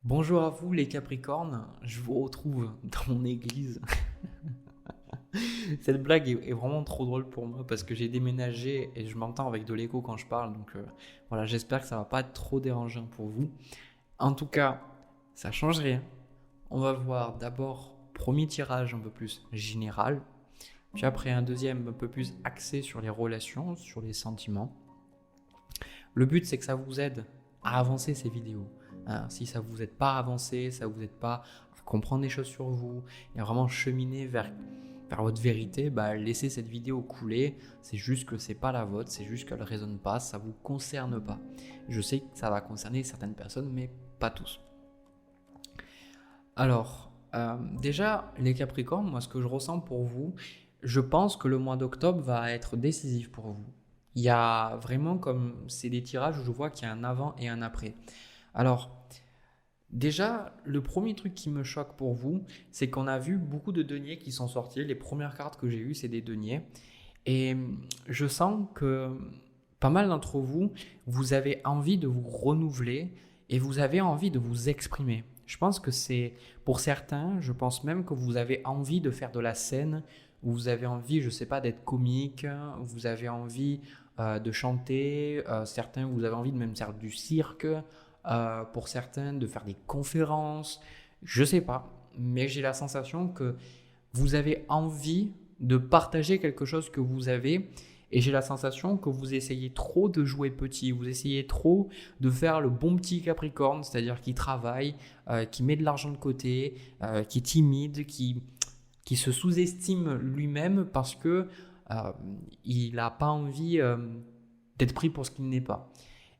Bonjour à vous les Capricornes, je vous retrouve dans mon église. Cette blague est vraiment trop drôle pour moi parce que j'ai déménagé et je m'entends avec de l'écho quand je parle. Donc voilà, j'espère que ça va pas être trop dérangeant pour vous. En tout cas, ça change rien. On va voir d'abord premier tirage un peu plus général, puis après un deuxième un peu plus axé sur les relations, sur les sentiments. Le but c'est que ça vous aide à avancer ces vidéos. Si ça vous aide pas à avancer, ça vous aide pas à comprendre des choses sur vous et à vraiment cheminer vers votre vérité, laissez cette vidéo couler. C'est juste que c'est pas la vôtre, c'est juste qu'elle résonne pas, ça vous concerne pas. Je sais que ça va concerner certaines personnes, mais pas tous. Alors, déjà, les Capricornes, moi ce que je ressens pour vous, je pense que le mois d'octobre va être décisif pour vous. Il y a vraiment comme, c'est des tirages où je vois qu'il y a un avant et un après. Alors, déjà, le premier truc qui me choque pour vous, c'est qu'on a vu beaucoup de deniers qui sont sortis. Les premières cartes que j'ai eues, c'est des deniers. Et je sens que pas mal d'entre vous, vous avez envie de vous renouveler et vous avez envie de vous exprimer. Je pense que c'est, pour certains, je pense même que vous avez envie de faire de la scène, vous avez envie, je ne sais pas, d'être comique, vous avez envie de chanter, certains, vous avez envie de même faire du cirque, pour certains, de faire des conférences, je ne sais pas, mais j'ai la sensation que vous avez envie de partager quelque chose que vous avez et j'ai la sensation que vous essayez trop de jouer petit, vous essayez trop de faire le bon petit Capricorne, c'est-à-dire qui travaille, qui met de l'argent de côté, qui est timide, qui se sous-estime lui-même parce que il n'a pas envie d'être pris pour ce qu'il n'est pas.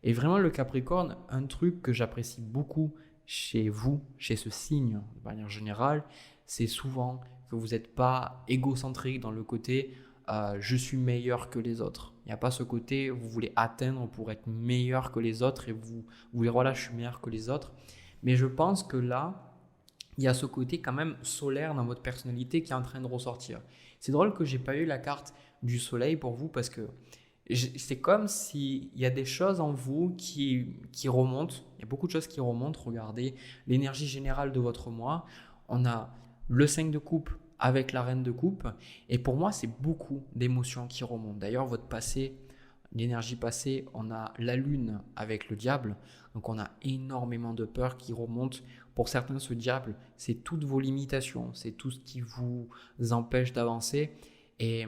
Et vraiment le Capricorne, un truc que j'apprécie beaucoup chez vous, chez ce signe de manière générale, c'est souvent que vous n'êtes pas égocentrique dans le côté je suis meilleur que les autres. Il n'y a pas ce côté vous voulez atteindre pour être meilleur que les autres et vous voulez voilà je suis meilleur que les autres. Mais je pense que là, il y a ce côté quand même solaire dans votre personnalité qui est en train de ressortir. C'est drôle que j'ai pas eu la carte du soleil pour vous parce que c'est comme s'il y a des choses en vous qui remontent. Il y a beaucoup de choses qui remontent. Regardez l'énergie générale de votre mois. On a le 5 de coupe avec la reine de coupe. Et pour moi, c'est beaucoup d'émotions qui remontent. D'ailleurs, votre passé, l'énergie passée, on a la lune avec le diable. Donc, on a énormément de peur qui remonte. Pour certains, ce diable, c'est toutes vos limitations. C'est tout ce qui vous empêche d'avancer. Et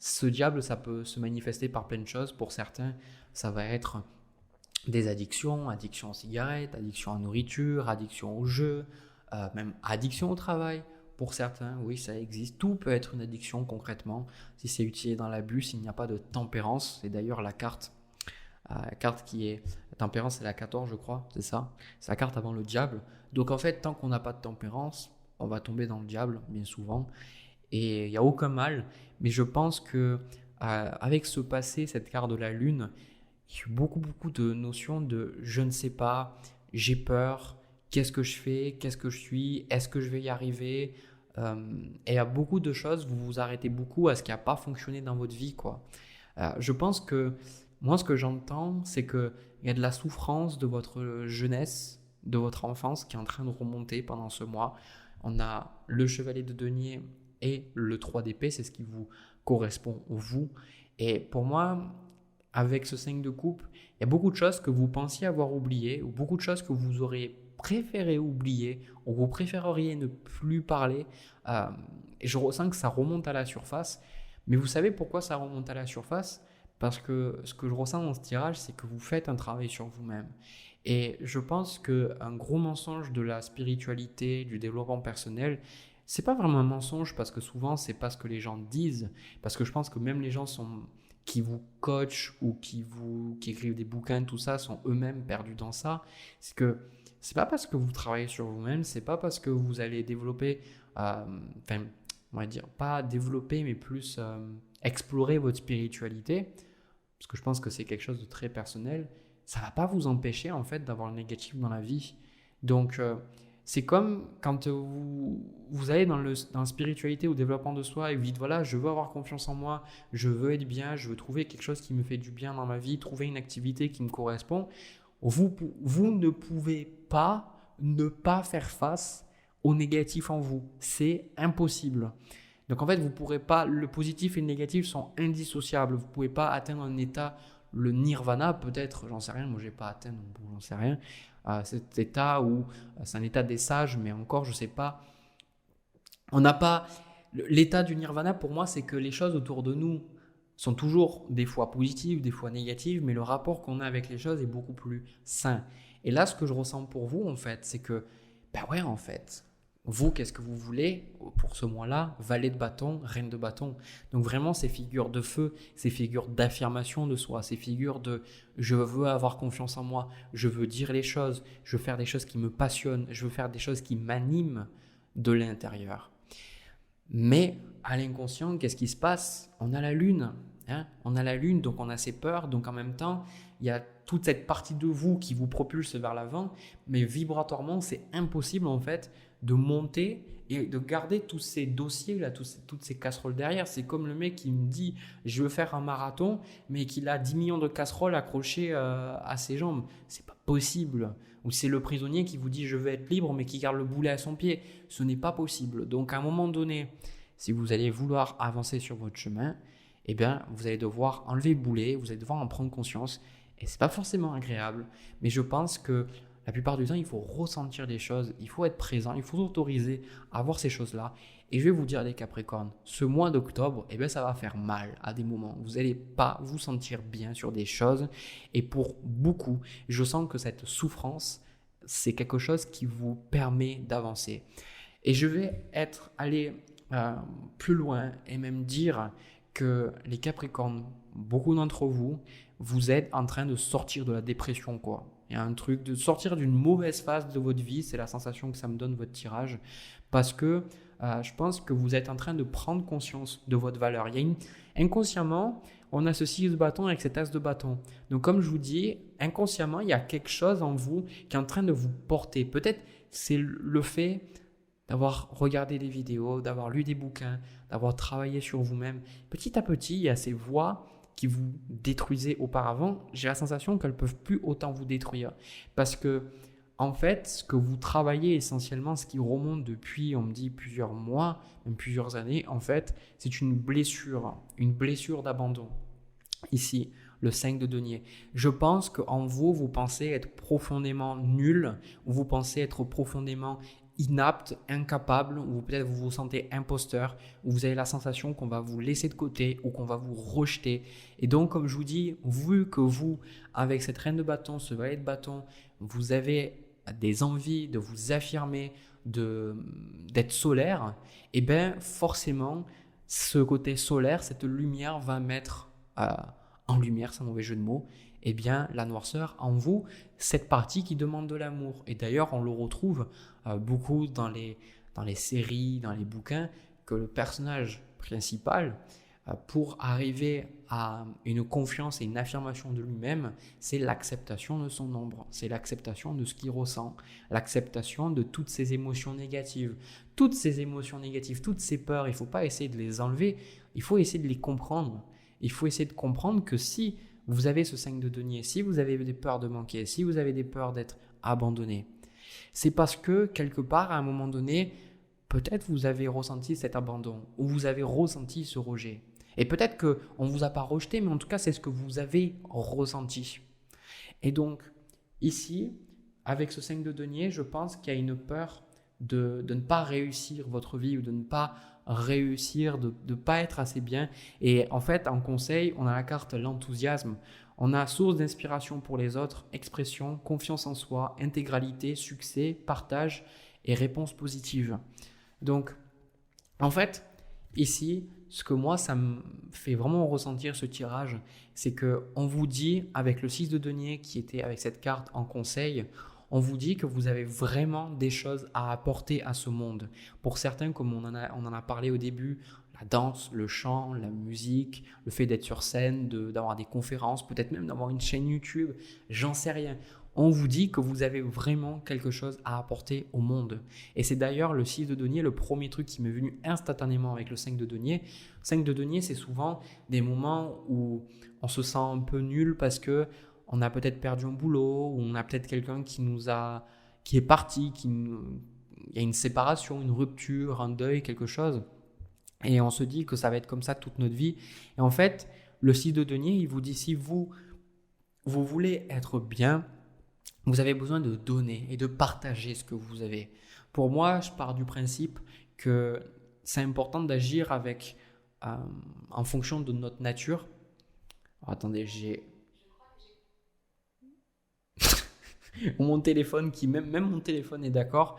ce diable, ça peut se manifester par plein de choses. Pour certains, ça va être des addictions, addiction aux cigarettes, addiction à la nourriture, addiction au jeu, même addiction au travail. Pour certains, oui, ça existe. Tout peut être une addiction concrètement si c'est utilisé dans l'abus, s'il n'y a pas de tempérance. C'est d'ailleurs la carte qui est... La tempérance, c'est la 14, je crois, c'est ça. C'est la carte avant le diable. Donc en fait, tant qu'on n'a pas de tempérance, on va tomber dans le diable, bien souvent. Et il n'y a aucun mal. Mais je pense que avec ce passé, cette carte de la lune, il y a eu beaucoup de notions de je ne sais pas, j'ai peur, qu'est-ce que je fais, qu'est-ce que je suis, est-ce que je vais y arriver et il y a beaucoup de choses, vous vous arrêtez beaucoup à ce qui n'a pas fonctionné dans votre vie, quoi. Je pense que moi, ce que j'entends, c'est qu'il y a de la souffrance de votre jeunesse, de votre enfance qui est en train de remonter pendant ce mois. On a le chevalier de denier et le 3 d'épée, c'est ce qui vous correspond vous. Et pour moi, avec ce 5 de coupe, il y a beaucoup de choses que vous pensiez avoir oubliées ou beaucoup de choses que vous auriez préféré oublier ou vous préféreriez ne plus parler. Et je ressens que ça remonte à la surface. Mais vous savez pourquoi ça remonte à la surface ? Parce que ce que je ressens dans ce tirage, c'est que vous faites un travail sur vous-même. Et je pense qu'un gros mensonge de la spiritualité, du développement personnel, c'est pas vraiment un mensonge parce que souvent c'est pas ce que les gens disent, parce que je pense que même les gens qui vous coachent ou qui écrivent des bouquins, tout ça, sont eux-mêmes perdus dans ça. C'est que c'est pas parce que vous travaillez sur vous-même, c'est pas parce que vous allez développer, on va dire pas développer, mais plus explorer votre spiritualité, parce que je pense que c'est quelque chose de très personnel. Ça va pas vous empêcher en fait d'avoir le négatif dans la vie. Donc c'est comme quand vous allez dans la spiritualité ou spiritualité, au développement de soi et vous dites voilà, je veux avoir confiance en moi, je veux être bien, je veux trouver quelque chose qui me fait du bien dans ma vie, trouver une activité qui me correspond. Vous ne pouvez pas ne pas faire face au négatif en vous. C'est impossible. Donc en fait, vous pourrez pas, le positif et le négatif sont indissociables. Vous ne pouvez pas atteindre un état, le nirvana peut-être, j'en sais rien, moi je n'ai pas atteint, donc j'en sais rien. Cet état où c'est un état des sages, mais encore je ne sais pas. On n'a pas, l'état du nirvana pour moi, c'est que les choses autour de nous sont toujours des fois positives, des fois négatives, mais le rapport qu'on a avec les choses est beaucoup plus sain. Et là, ce que je ressens pour vous, en fait, c'est que, ben ouais, en fait, vous, qu'est-ce que vous voulez pour ce mois-là? Valet de bâton, reine de bâton. Donc vraiment, ces figures de feu, ces figures d'affirmation de soi, ces figures de je veux avoir confiance en moi, je veux dire les choses, je veux faire des choses qui me passionnent, je veux faire des choses qui m'animent de l'intérieur. Mais à l'inconscient, qu'est-ce qui se passe? On a la lune. On a la lune, donc on a ses peurs. Donc en même temps, il y a toute cette partie de vous qui vous propulse vers l'avant. Mais vibratoirement, c'est impossible en fait de monter et de garder tous ces dossiers, là, toutes ces casseroles derrière. C'est comme le mec qui me dit « je veux faire un marathon », mais qu'il a 10 millions de casseroles accrochées à ses jambes. C'est pas possible. Ou c'est le prisonnier qui vous dit « je veux être libre », mais qui garde le boulet à son pied. Ce n'est pas possible. Donc à un moment donné, si vous allez vouloir avancer sur votre chemin, eh bien, vous allez devoir enlever le boulet, vous allez devoir en prendre conscience. Et ce n'est pas forcément agréable, mais je pense que la plupart du temps, il faut ressentir les choses, il faut être présent, il faut s'autoriser à voir ces choses-là. Et je vais vous dire les Capricornes, ce mois d'octobre, eh bien, ça va faire mal à des moments. Vous n'allez pas vous sentir bien sur des choses. Et pour beaucoup, je sens que cette souffrance, c'est quelque chose qui vous permet d'avancer. Et je vais aller plus loin et même dire que les Capricornes, beaucoup d'entre vous, vous êtes en train de sortir de la dépression, quoi. Il y a un truc de sortir d'une mauvaise phase de votre vie, c'est la sensation que ça me donne votre tirage, parce que je pense que vous êtes en train de prendre conscience de votre valeur. Inconsciemment, on associe ce bâton avec cet as de bâton. Donc comme je vous dis, inconsciemment, il y a quelque chose en vous qui est en train de vous porter. Peut-être c'est le fait d'avoir regardé des vidéos, d'avoir lu des bouquins, d'avoir travaillé sur vous-même. Petit à petit, il y a ces voix qui vous détruisaient auparavant. J'ai la sensation qu'elles ne peuvent plus autant vous détruire. Parce que, en fait, ce que vous travaillez essentiellement, ce qui remonte depuis, on me dit, plusieurs mois, même plusieurs années, en fait, c'est une blessure d'abandon. Ici, le 5 de denier. Je pense qu'en vous, vous pensez être profondément nul, ou vous pensez être profondément inapte, incapable, ou peut-être vous vous sentez imposteur, ou vous avez la sensation qu'on va vous laisser de côté ou qu'on va vous rejeter. Et donc, comme je vous dis, vu que vous, avec cette reine de bâton, ce valet de bâton, vous avez des envies de vous affirmer, d'être solaire, et bien forcément, ce côté solaire, cette lumière va mettre en lumière, c'est un mauvais jeu de mots, eh bien, la noirceur en vous, cette partie qui demande de l'amour. Et d'ailleurs, on le retrouve beaucoup dans les séries, dans les bouquins, que le personnage principal, pour arriver à une confiance et une affirmation de lui-même, c'est l'acceptation de son ombre, c'est l'acceptation de ce qu'il ressent, l'acceptation de toutes ces émotions négatives. Toutes ces émotions négatives, toutes ces peurs, il ne faut pas essayer de les enlever, il faut essayer de les comprendre. Il faut essayer de comprendre que si vous avez ce 5 de denier, si vous avez des peurs de manquer, si vous avez des peurs d'être abandonné, c'est parce que quelque part, à un moment donné, peut-être vous avez ressenti cet abandon ou vous avez ressenti ce rejet. Et peut-être qu'on ne vous a pas rejeté, mais en tout cas, c'est ce que vous avez ressenti. Et donc, ici, avec ce 5 de denier, je pense qu'il y a une peur de ne pas réussir votre vie ou de ne pas réussir, de ne pas être assez bien. Et en fait, en conseil, on a la carte l'enthousiasme. On a source d'inspiration pour les autres, expression, confiance en soi, intégralité, succès, partage et réponse positive. Donc, en fait, ici, ce que moi, ça me fait vraiment ressentir ce tirage, c'est qu'on vous dit, avec le 6 de denier qui était avec cette carte en conseil, on vous dit que vous avez vraiment des choses à apporter à ce monde. Pour certains, comme on en a parlé au début, la danse, le chant, la musique, le fait d'être sur scène, d'avoir des conférences, peut-être même d'avoir une chaîne YouTube, j'en sais rien. On vous dit que vous avez vraiment quelque chose à apporter au monde. Et c'est d'ailleurs le 6 de denier, le premier truc qui m'est venu instantanément avec le 5 de denier. Le 5 de denier, c'est souvent des moments où on se sent un peu nul parce que on a peut-être perdu un boulot, ou on a peut-être quelqu'un qui nous a qui est parti, il y a une séparation, une rupture, un deuil, quelque chose. Et on se dit que ça va être comme ça toute notre vie. Et en fait, le 6 de denier, il vous dit si vous voulez être bien, vous avez besoin de donner et de partager ce que vous avez. Pour moi, je pars du principe que c'est important d'agir en fonction de notre nature. Alors, attendez, j'ai mon téléphone même mon téléphone est d'accord.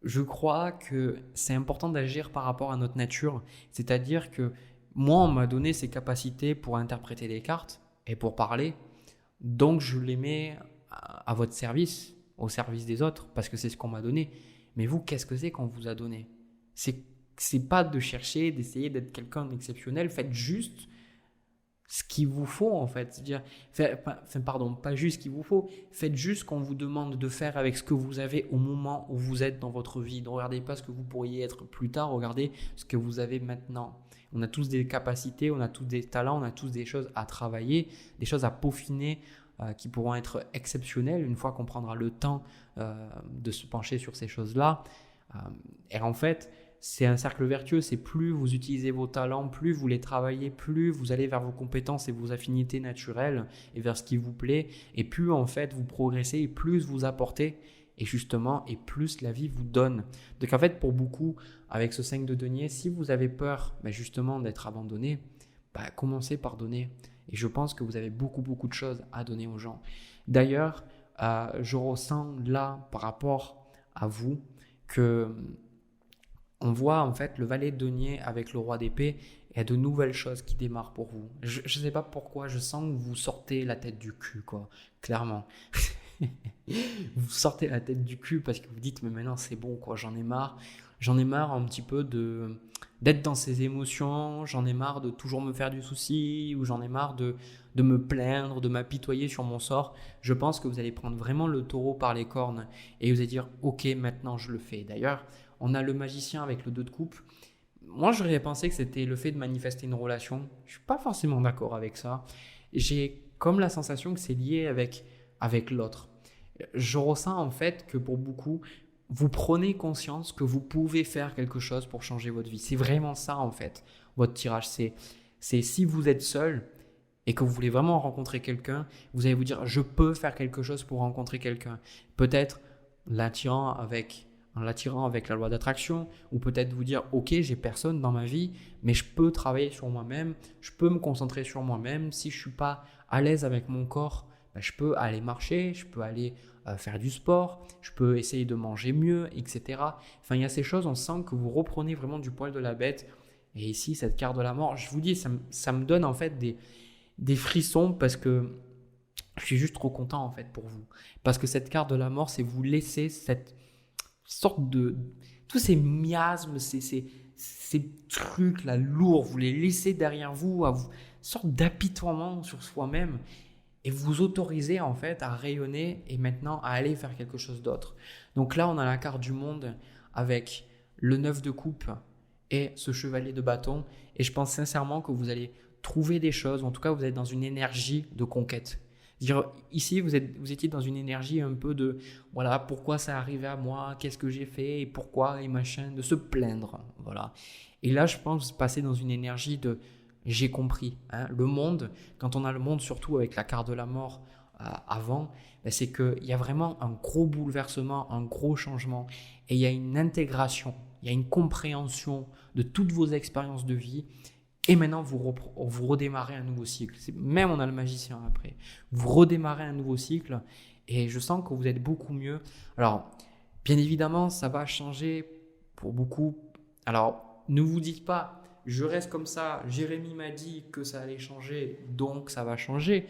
Je crois que c'est important d'agir par rapport à notre nature. C'est-à-dire que moi, on m'a donné ces capacités pour interpréter des cartes et pour parler. Donc, je les mets à votre service, au service des autres, parce que c'est ce qu'on m'a donné. Mais vous, qu'est-ce que c'est qu'on vous a donné? C'est pas de chercher, d'essayer d'être quelqu'un d'exceptionnel. Faites juste ce qu'il vous faut, en fait. C'est-à-dire, pas juste ce qu'il vous faut. Faites juste ce qu'on vous demande de faire avec ce que vous avez au moment où vous êtes dans votre vie. Ne regardez pas ce que vous pourriez être plus tard, regardez ce que vous avez maintenant. On a tous des capacités, on a tous des talents, on a tous des choses à travailler, des choses à peaufiner qui pourront être exceptionnelles une fois qu'on prendra le temps de se pencher sur ces choses-là. Et en fait, c'est un cercle vertueux, c'est plus vous utilisez vos talents, plus vous les travaillez, plus vous allez vers vos compétences et vos affinités naturelles et vers ce qui vous plaît, et plus en fait vous progressez, et plus vous apportez, et justement, et plus la vie vous donne. Donc en fait, pour beaucoup, avec ce 5 de denier, si vous avez peur justement d'être abandonné, commencez par donner. Et je pense que vous avez beaucoup de choses à donner aux gens. D'ailleurs, je ressens là, par rapport à vous, que on voit en fait le valet de denier avec le roi d'épée, il y a de nouvelles choses qui démarrent pour vous. Je ne sais pas pourquoi, je sens que vous sortez la tête du cul, quoi, clairement. Vous sortez la tête du cul parce que vous dites mais maintenant c'est bon, quoi, j'en ai marre. J'en ai marre un petit peu d'être dans ces émotions, j'en ai marre de toujours me faire du souci, ou j'en ai marre de me plaindre, de m'apitoyer sur mon sort. Je pense que vous allez prendre vraiment le taureau par les cornes et vous allez dire ok, maintenant je le fais. D'ailleurs, on a le magicien avec le 2 de coupe. Moi, j'aurais pensé que c'était le fait de manifester une relation. Je ne suis pas forcément d'accord avec ça. J'ai comme la sensation que c'est lié avec l'autre. Je ressens en fait que pour beaucoup, vous prenez conscience que vous pouvez faire quelque chose pour changer votre vie. C'est vraiment ça en fait, votre tirage. C'est si vous êtes seul et que vous voulez vraiment rencontrer quelqu'un, vous allez vous dire je peux faire quelque chose pour rencontrer quelqu'un. Peut-être en l'attirant avec la loi d'attraction, ou peut-être vous dire ok, j'ai personne dans ma vie, mais je peux travailler sur moi-même, je peux me concentrer sur moi-même. Si je ne suis pas à l'aise avec mon corps, je peux aller marcher, je peux aller faire du sport, je peux essayer de manger mieux, etc. Enfin, il y a ces choses, on sent que vous reprenez vraiment du poil de la bête. Et ici, cette carte de la mort, je vous dis, ça me donne en fait des frissons parce que je suis juste trop content en fait pour vous. Parce que cette carte de la mort, c'est vous laisser cette sorte de... tous ces miasmes, ces trucs là lourds, vous les laissez derrière vous, une sorte d'apitoiement sur soi-même. Et vous autorisez en fait à rayonner et maintenant à aller faire quelque chose d'autre. Donc là, on a la carte du monde avec le 9 de coupe et ce chevalier de bâton. Et je pense sincèrement que vous allez trouver des choses, en tout cas vous êtes dans une énergie de conquête. C'est-à-dire, ici, vous étiez dans une énergie un peu de voilà, pourquoi ça arrivait à moi, qu'est-ce que j'ai fait et pourquoi et machin, de se plaindre. Voilà. Et là, je pense que vous passez dans une énergie de j'ai compris. Le monde, quand on a le monde, surtout avec la carte de la mort avant, c'est qu'il y a vraiment un gros bouleversement, un gros changement. Et il y a une intégration, il y a une compréhension de toutes vos expériences de vie. Et maintenant, vous redémarrez un nouveau cycle. Même on a le magicien après. Vous redémarrez un nouveau cycle et je sens que vous êtes beaucoup mieux. Alors, bien évidemment, ça va changer pour beaucoup. Alors, ne vous dites pas je reste comme ça, Jérémy m'a dit que ça allait changer, donc ça va changer.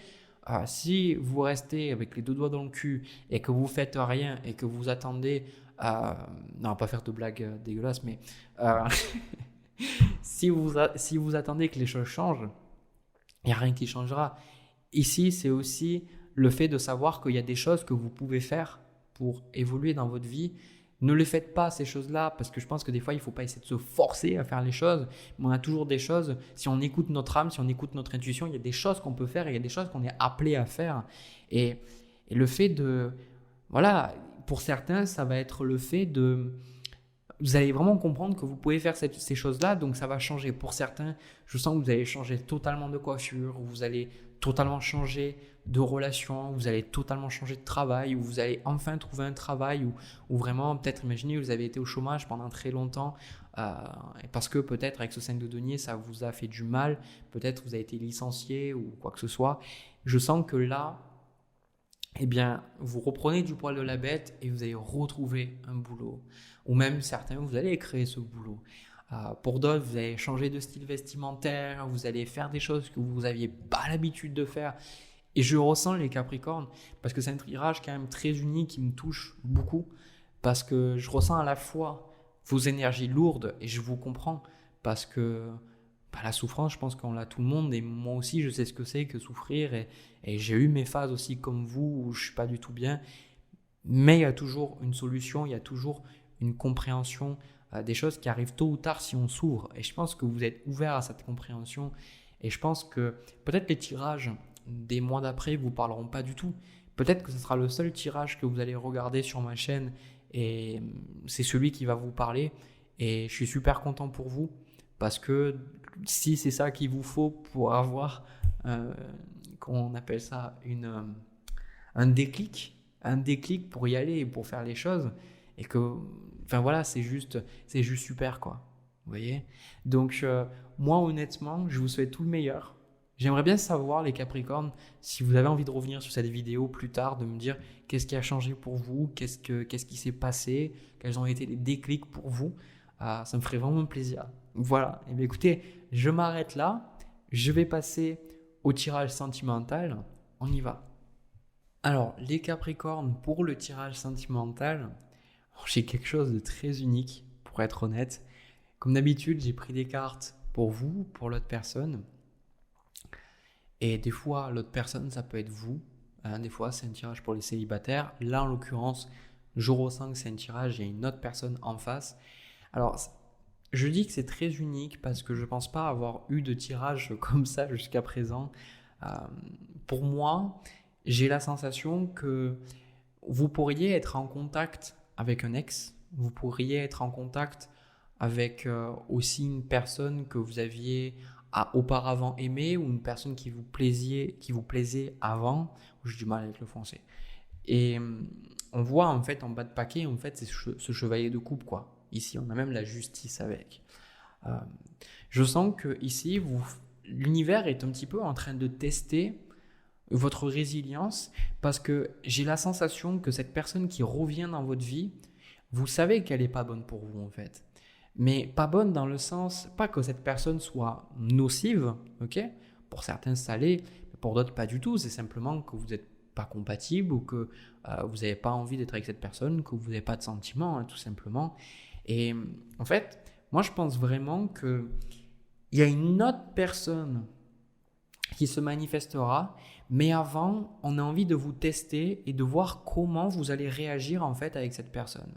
Si vous restez avec les deux doigts dans le cul et que vous faites rien et que vous attendez, non, pas faire de blagues dégueulasses, mais si vous attendez que les choses changent, il n'y a rien qui changera. Ici, c'est aussi le fait de savoir qu'il y a des choses que vous pouvez faire pour évoluer dans votre vie. Ne les faites pas ces choses-là parce que je pense que des fois, il ne faut pas essayer de se forcer à faire les choses. Mais on a toujours des choses, si on écoute notre âme, si on écoute notre intuition, il y a des choses qu'on peut faire et il y a des choses qu'on est appelé à faire. Et le fait de... Voilà, pour certains, ça va être le fait de... Vous allez vraiment comprendre que vous pouvez faire ces choses-là, donc ça va changer. Pour certains, je sens que vous allez changer totalement de coiffure, vous allez totalement changer de relation, vous allez totalement changer de travail, ou vous allez enfin trouver un travail, ou vraiment, peut-être, imaginez, vous avez été au chômage pendant très longtemps, parce que peut-être avec ce 5 de denier, ça vous a fait du mal, peut-être vous avez été licencié ou quoi que ce soit. Je sens que là, eh bien, vous reprenez du poil de la bête et vous allez retrouver un boulot. Ou même certains, vous allez créer ce boulot. Pour d'autres, vous allez changer de style vestimentaire, vous allez faire des choses que vous n'aviez pas l'habitude de faire. Et je ressens les Capricornes, parce que c'est un tirage quand même très unique qui me touche beaucoup, parce que je ressens à la fois vos énergies lourdes, et je vous comprends, parce que la souffrance, je pense qu'on l'a tout le monde, et moi aussi, je sais ce que c'est que souffrir, et j'ai eu mes phases aussi comme vous, où je ne suis pas du tout bien, mais il y a toujours une solution, il y a toujours une compréhension des choses qui arrivent tôt ou tard si on s'ouvre, et je pense que vous êtes ouvert à cette compréhension, et je pense que peut-être les tirages des mois d'après ne vous parleront pas du tout, peut-être que ce sera le seul tirage que vous allez regarder sur ma chaîne, et c'est celui qui va vous parler, et je suis super content pour vous, parce que si c'est ça qu'il vous faut pour avoir, qu'on appelle ça, un déclic pour y aller et pour faire les choses, et que, enfin voilà, c'est juste super, quoi. Vous voyez? Donc, moi, honnêtement, je vous souhaite tout le meilleur. J'aimerais bien savoir, les Capricornes, si vous avez envie de revenir sur cette vidéo plus tard, de me dire qu'est-ce qui a changé pour vous, qu'est-ce qui s'est passé, quels ont été les déclics pour vous. Ça me ferait vraiment plaisir. Voilà. Et bien, écoutez, je m'arrête là. Je vais passer au tirage sentimental. On y va. Alors, les Capricornes, pour le tirage sentimental, j'ai quelque chose de très unique, pour être honnête. Comme d'habitude, j'ai pris des cartes pour vous, pour l'autre personne. Et des fois, l'autre personne, ça peut être vous. Des fois, c'est un tirage pour les célibataires. Là, en l'occurrence, je ressens que c'est un tirage, il y a une autre personne en face. Alors, je dis que c'est très unique parce que je ne pense pas avoir eu de tirage comme ça jusqu'à présent. Pour moi, j'ai la sensation que vous pourriez être en contact avec un ex, vous pourriez être en contact avec aussi une personne que vous aviez auparavant aimé, ou une personne qui vous plaisait avant. J'ai du mal avec le français. Et on voit en fait en bas de paquet, en fait, c'est ce chevalier de coupe, quoi. Ici, on a même la justice avec. Je sens que ici, l'univers est un petit peu en train de tester votre résilience, parce que j'ai la sensation que cette personne qui revient dans votre vie, vous savez qu'elle n'est pas bonne pour vous, en fait. Mais pas bonne dans le sens, pas que cette personne soit nocive, ok? Pour certains, ça l'est, pour d'autres, pas du tout. C'est simplement que vous n'êtes pas compatible, ou que vous n'avez pas envie d'être avec cette personne, que vous n'avez pas de sentiments, hein, tout simplement. Et en fait, moi, je pense vraiment qu'il y a une autre personne qui se manifestera, mais avant, on a envie de vous tester et de voir comment vous allez réagir en fait avec cette personne.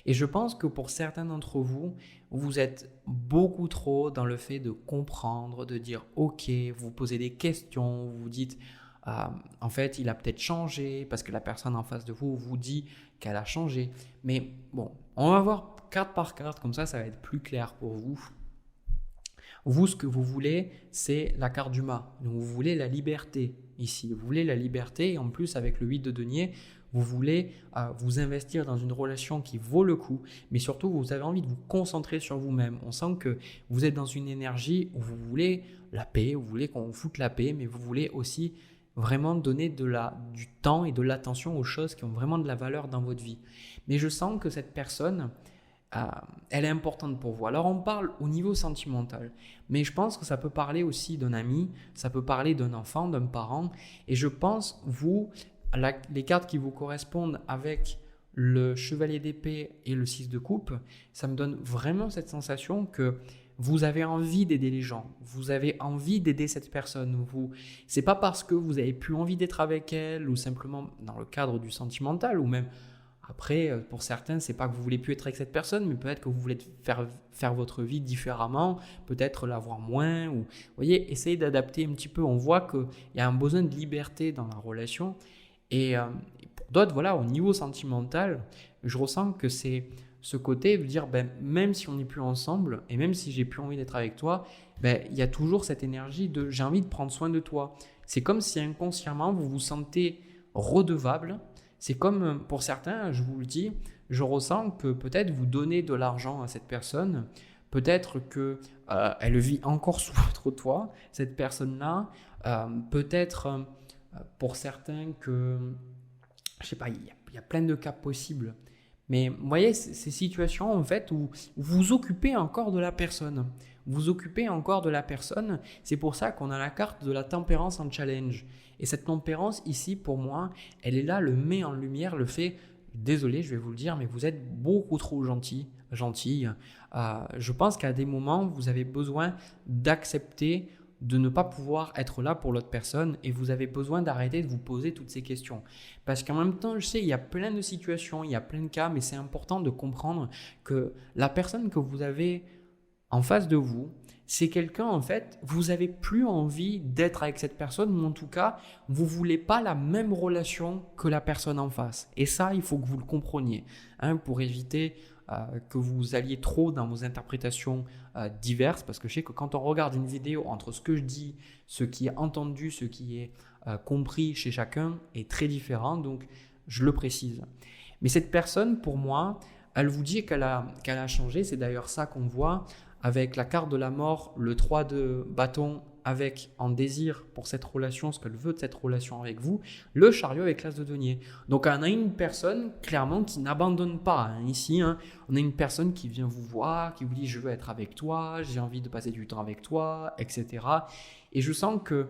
Et je pense que pour certains d'entre vous, vous êtes beaucoup trop dans le fait de comprendre, de dire ok, vous posez des questions, vous vous dites en fait il a peut-être changé parce que la personne en face de vous vous dit qu'elle a changé. Mais bon, on va voir carte par carte, comme ça va être plus clair pour vous. Vous, ce que vous voulez, c'est la carte du mât. Donc vous voulez la liberté ici. Vous voulez la liberté, et en plus avec le 8 de denier, vous voulez vous investir dans une relation qui vaut le coup, mais surtout vous avez envie de vous concentrer sur vous-même. On sent que vous êtes dans une énergie où vous voulez la paix, vous voulez qu'on vous foute la paix, mais vous voulez aussi vraiment donner du temps et de l'attention aux choses qui ont vraiment de la valeur dans votre vie. Mais je sens que cette personne, elle est importante pour vous. Alors on parle au niveau sentimental, mais je pense que ça peut parler aussi d'un ami, ça peut parler d'un enfant, d'un parent, et je pense les cartes qui vous correspondent avec le chevalier d'épée et le 6 de coupe, ça me donne vraiment cette sensation que vous avez envie d'aider les gens, vous avez envie d'aider cette personne. C'est pas parce que vous avez plus envie d'être avec elle, ou simplement dans le cadre du sentimental, ou même après, pour certains, c'est pas que vous voulez plus être avec cette personne, mais peut-être que vous voulez faire votre vie différemment, peut-être la voir moins, ou vous voyez, essayez d'adapter un petit peu. On voit qu'il y a un besoin de liberté dans la relation, et Pour d'autres, voilà, au niveau sentimental, je ressens que c'est ce côté de dire, même si on n'est plus ensemble et même si j'ai plus envie d'être avec toi, il y a toujours cette énergie de j'ai envie de prendre soin de toi. C'est comme si inconsciemment vous vous sentez redevable. C'est comme pour certains, je vous le dis, je ressens que peut-être vous donnez de l'argent à cette personne, peut-être que elle vit encore sous votre toit, cette personne-là, peut-être pour certains que, je sais pas, il y a plein de cas possibles. Mais vous voyez, ces situations en fait où vous occupez encore de la personne. Vous occupez encore de la personne, c'est pour ça qu'on a la carte de la tempérance en challenge. Et cette tempérance ici, pour moi, elle est là, le met en lumière, le fait, désolé, je vais vous le dire, mais vous êtes beaucoup trop gentille. Je pense qu'à des moments, vous avez besoin d'accepter de ne pas pouvoir être là pour l'autre personne et vous avez besoin d'arrêter de vous poser toutes ces questions. Parce qu'en même temps, je sais, il y a plein de situations, il y a plein de cas, mais c'est important de comprendre que la personne que vous avez en face de vous, c'est quelqu'un, en fait, vous n'avez plus envie d'être avec cette personne, ou en tout cas, vous ne voulez pas la même relation que la personne en face. Et ça, il faut que vous le compreniez, pour éviter que vous alliez trop dans vos interprétations diverses, parce que je sais que quand on regarde une vidéo, entre ce que je dis, ce qui est entendu, ce qui est compris chez chacun est très différent, donc je le précise. Mais cette personne, pour moi, elle vous dit qu'elle a changé, c'est d'ailleurs ça qu'on voit avec la carte de la mort, le 3 de bâton avec en désir pour cette relation, ce qu'elle veut de cette relation avec vous, le chariot avec l'as de denier. Donc on a une personne clairement qui n'abandonne pas. Ici, on a une personne qui vient vous voir, qui vous dit je veux être avec toi, j'ai envie de passer du temps avec toi, etc. Et je sens que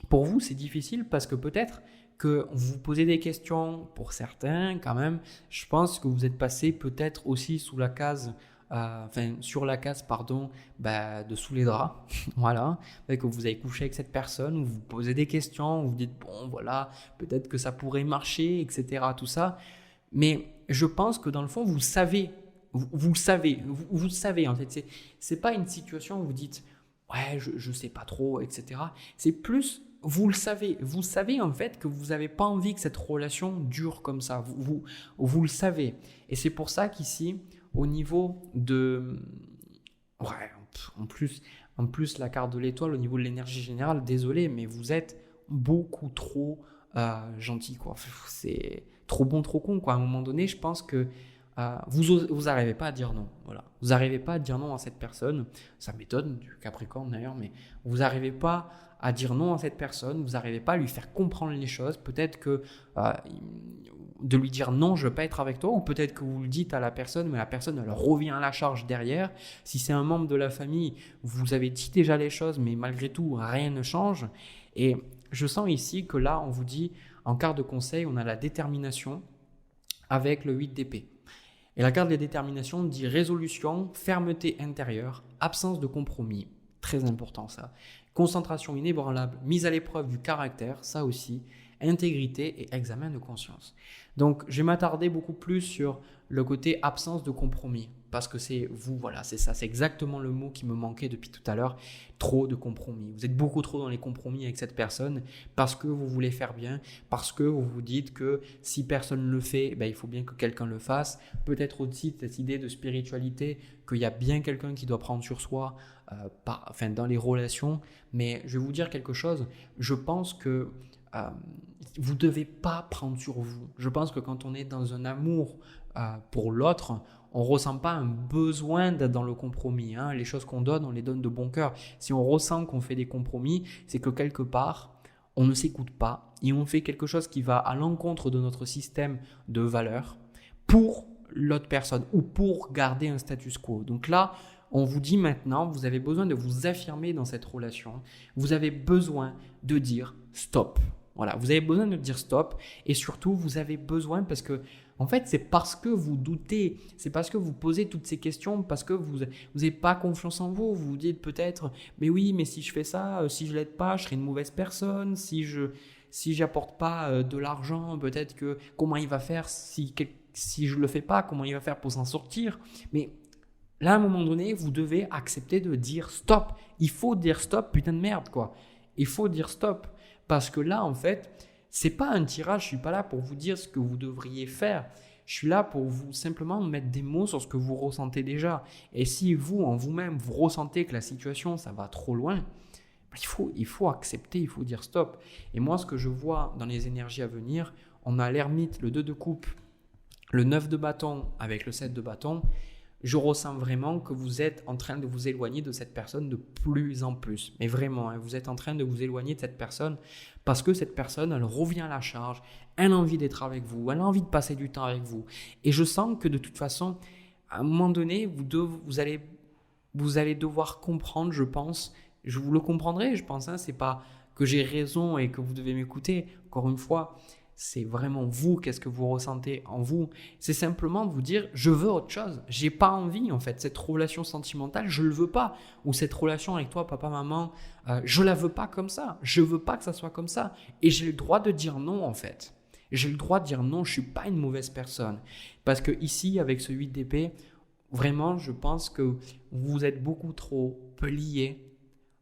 pour vous c'est difficile parce que peut-être que vous posez des questions pour certains quand même. Je pense que vous êtes passé peut-être aussi sur la case de sous les draps, voilà, que vous avez couché avec cette personne, vous vous posez des questions, vous vous dites bon voilà, peut-être que ça pourrait marcher, etc. Tout ça, mais je pense que dans le fond vous savez en fait, c'est pas une situation où vous dites ouais je sais pas trop, etc. C'est plus vous savez en fait que vous n'avez pas envie que cette relation dure comme ça, vous le savez, et c'est pour ça qu'ici au niveau de... Ouais, en plus la carte de l'étoile, au niveau de l'énergie générale, désolé, mais vous êtes beaucoup trop gentil, quoi. C'est trop bon, trop con, quoi. À un moment donné, je pense que vous n'arrivez pas à dire non. Voilà. Vous n'arrivez pas à dire non à cette personne. Ça m'étonne, du Capricorne d'ailleurs, mais vous n'arrivez pas à dire non à cette personne. Vous n'arrivez pas à lui faire comprendre les choses. Peut-être que de lui dire non, je ne veux pas être avec toi, ou peut-être que vous le dites à la personne, mais la personne elle revient à la charge derrière. Si c'est un membre de la famille, vous avez dit déjà les choses, mais malgré tout, rien ne change. Et je sens ici que là, on vous dit, en carte de conseil, on a la détermination avec le 8 d'épée. Et la carte de la détermination dit résolution, fermeté intérieure, absence de compromis. Très important ça. Concentration inébranlable, mise à l'épreuve du caractère, ça aussi. Intégrité et examen de conscience. Donc, je vais m'attarder beaucoup plus sur le côté absence de compromis, parce que c'est vous, voilà, c'est ça, c'est exactement le mot qui me manquait depuis tout à l'heure, trop de compromis. Vous êtes beaucoup trop dans les compromis avec cette personne parce que vous voulez faire bien, parce que vous vous dites que si personne ne le fait, il faut bien que quelqu'un le fasse. Peut-être aussi cette idée de spiritualité, qu'il y a bien quelqu'un qui doit prendre sur soi dans les relations. Mais je vais vous dire quelque chose, je pense que vous ne devez pas prendre sur vous. Je pense que quand on est dans un amour pour l'autre, on ne ressent pas un besoin d'être dans le compromis. Les choses qu'on donne, on les donne de bon cœur. Si on ressent qu'on fait des compromis, c'est que quelque part, on ne s'écoute pas et on fait quelque chose qui va à l'encontre de notre système de valeurs pour l'autre personne ou pour garder un status quo. Donc là, on vous dit maintenant, vous avez besoin de vous affirmer dans cette relation. Vous avez besoin de dire stop. Voilà, vous avez besoin de dire stop et surtout, vous avez besoin parce que, en fait, c'est parce que vous doutez, c'est parce que vous posez toutes ces questions, parce que vous n'avez pas confiance en vous. Vous vous dites peut-être, mais oui, mais si je fais ça, si je l'aide pas, je serai une mauvaise personne. Si j'apporte pas de l'argent, peut-être que comment il va faire si je le fais pas, comment il va faire pour s'en sortir. Mais là, à un moment donné, vous devez accepter de dire stop. Il faut dire stop, putain de merde, quoi. Il faut dire stop. Parce que là, en fait, C'est pas un tirage, je suis pas là pour vous dire ce que vous devriez faire. Je suis là pour vous simplement mettre des mots sur ce que vous ressentez déjà. Et si vous, en vous-même, vous ressentez que la situation, ça va trop loin, il faut accepter, il faut dire stop. Et moi, ce que je vois dans les énergies à venir, on a l'ermite, le 2 de coupe, le 9 de bâton avec le 7 de bâton. Je ressens vraiment que vous êtes en train de vous éloigner de cette personne de plus en plus. Mais vraiment, hein, vous êtes en train de vous éloigner de cette personne parce que cette personne, elle revient à la charge, elle a envie d'être avec vous, elle a envie de passer du temps avec vous. Et je sens que de toute façon, à un moment donné, vous allez devoir comprendre, je pense. Je vous le comprendrai, je pense. Hein, c'est pas que j'ai raison et que vous devez m'écouter. Encore une fois, c'est vraiment vous, qu'est-ce que vous ressentez en vous. C'est simplement de vous dire, je veux autre chose. J'ai pas envie, en fait. Cette relation sentimentale, je le veux pas. Ou cette relation avec toi, papa, maman, je la veux pas comme ça. Je veux pas que ça soit comme ça. Et j'ai le droit de dire non, en fait. J'ai le droit de dire non, je suis pas une mauvaise personne. Parce que ici, avec ce 8 d'épée, vraiment, je pense que vous êtes beaucoup trop plié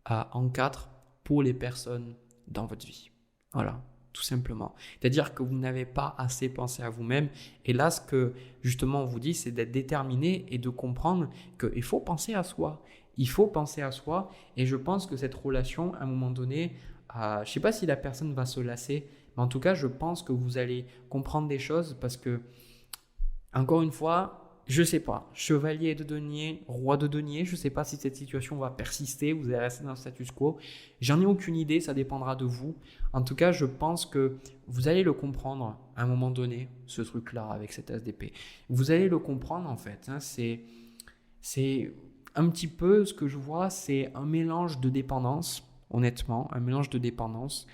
en 4 pour les personnes dans votre vie. Voilà, tout simplement. C'est-à-dire que vous n'avez pas assez pensé à vous-même. Et là, ce que justement on vous dit, c'est d'être déterminé et de comprendre qu'il faut penser à soi. Il faut penser à soi. Et je pense que cette relation, à un moment donné, je ne sais pas si la personne va se lasser, mais en tout cas, je pense que vous allez comprendre des choses parce que, encore une fois, je ne sais pas, chevalier de denier, roi de denier, je ne sais pas si cette situation va persister, vous allez rester dans le status quo. J'en ai aucune idée, ça dépendra de vous. En tout cas, je pense que vous allez le comprendre à un moment donné, ce truc-là avec cet as d'épée. Vous allez le comprendre en fait. Hein, c'est un petit peu ce que je vois, c'est un mélange de dépendance, honnêtement, un mélange de dépendance.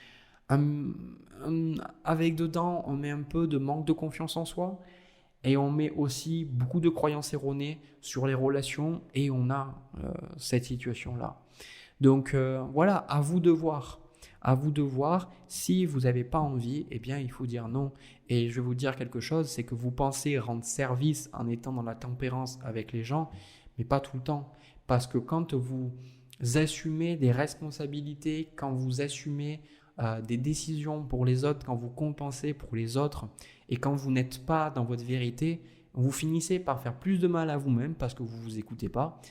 Avec dedans, on met un peu de manque de confiance en soi. Et on met aussi beaucoup de croyances erronées sur les relations et on a cette situation-là. Donc voilà, à vous de voir. À vous de voir. Si vous n'avez pas envie, eh bien il faut dire non. Et je vais vous dire quelque chose, c'est que vous pensez rendre service en étant dans la tempérance avec les gens, mais pas tout le temps. Parce que quand vous assumez des responsabilités, quand vous assumez des décisions pour les autres, quand vous compensez pour les autres et quand vous n'êtes pas dans votre vérité, vous finissez par faire plus de mal à vous-même parce que vous ne vous écoutez pas.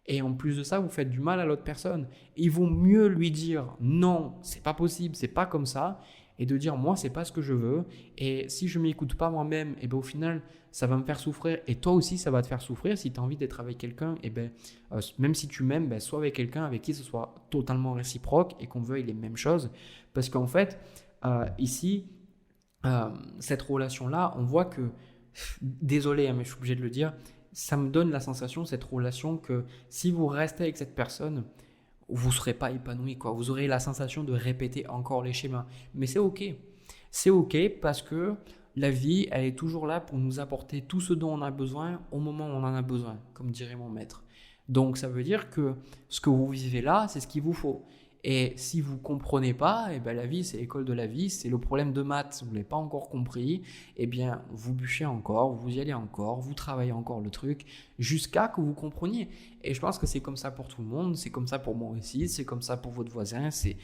Et en plus de ça, vous faites du mal à l'autre personne. Il vaut mieux lui dire non, c'est pas possible, c'est pas comme ça, et de dire moi, c'est pas ce que je veux. Et si je m'écoute pas moi-même, et ben au final, ça va me faire souffrir. Et toi aussi, ça va te faire souffrir. Si tu as envie d'être avec quelqu'un, et ben même si tu m'aimes, sois avec quelqu'un avec qui ce soit totalement réciproque et qu'on veuille les mêmes choses. Parce qu'en fait, ici, cette relation-là, on voit que, désolé, hein, mais je suis obligé de le dire, ça me donne la sensation, cette relation, que si vous restez avec cette personne, vous ne serez pas épanoui, quoi. Vous aurez la sensation de répéter encore les schémas. Mais c'est OK. C'est OK parce que la vie, elle est toujours là pour nous apporter tout ce dont on a besoin au moment où on en a besoin, comme dirait mon maître. Donc, ça veut dire que ce que vous vivez là, c'est ce qu'il vous faut. Et si vous ne comprenez pas, eh ben la vie, c'est l'école de la vie, c'est le problème de maths, vous ne l'avez pas encore compris, eh bien, vous bûchez encore, vous y allez encore, vous travaillez encore le truc, jusqu'à que vous compreniez. Et je pense que c'est comme ça pour tout le monde, c'est comme ça pour moi aussi, c'est comme ça pour votre voisin, c'est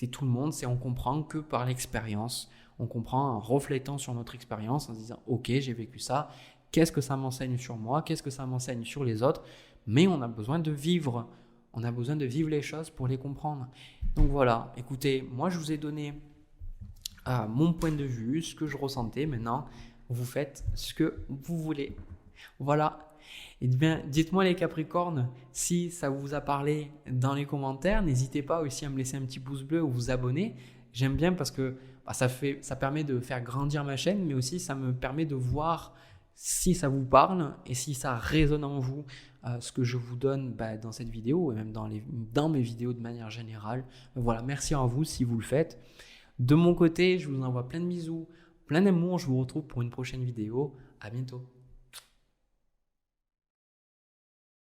tout le monde, on comprend que par l'expérience, on comprend en reflétant sur notre expérience, en se disant « Ok, j'ai vécu ça, qu'est-ce que ça m'enseigne sur moi, qu'est-ce que ça m'enseigne sur les autres ?» Mais on a besoin de vivre. On a besoin de vivre les choses pour les comprendre. Donc voilà, écoutez, moi je vous ai donné mon point de vue, ce que je ressentais. Maintenant, vous faites ce que vous voulez. Voilà. Et bien, dites-moi les Capricornes, si ça vous a parlé dans les commentaires. N'hésitez pas aussi à me laisser un petit pouce bleu ou vous abonner. J'aime bien parce que ça permet de faire grandir ma chaîne, mais aussi ça me permet de voir si ça vous parle et si ça résonne en vous, ce que je vous donne dans cette vidéo et même dans mes vidéos de manière générale. Voilà, merci à vous si vous le faites. De mon côté, je vous envoie plein de bisous, plein d'amour. Je vous retrouve pour une prochaine vidéo. À bientôt.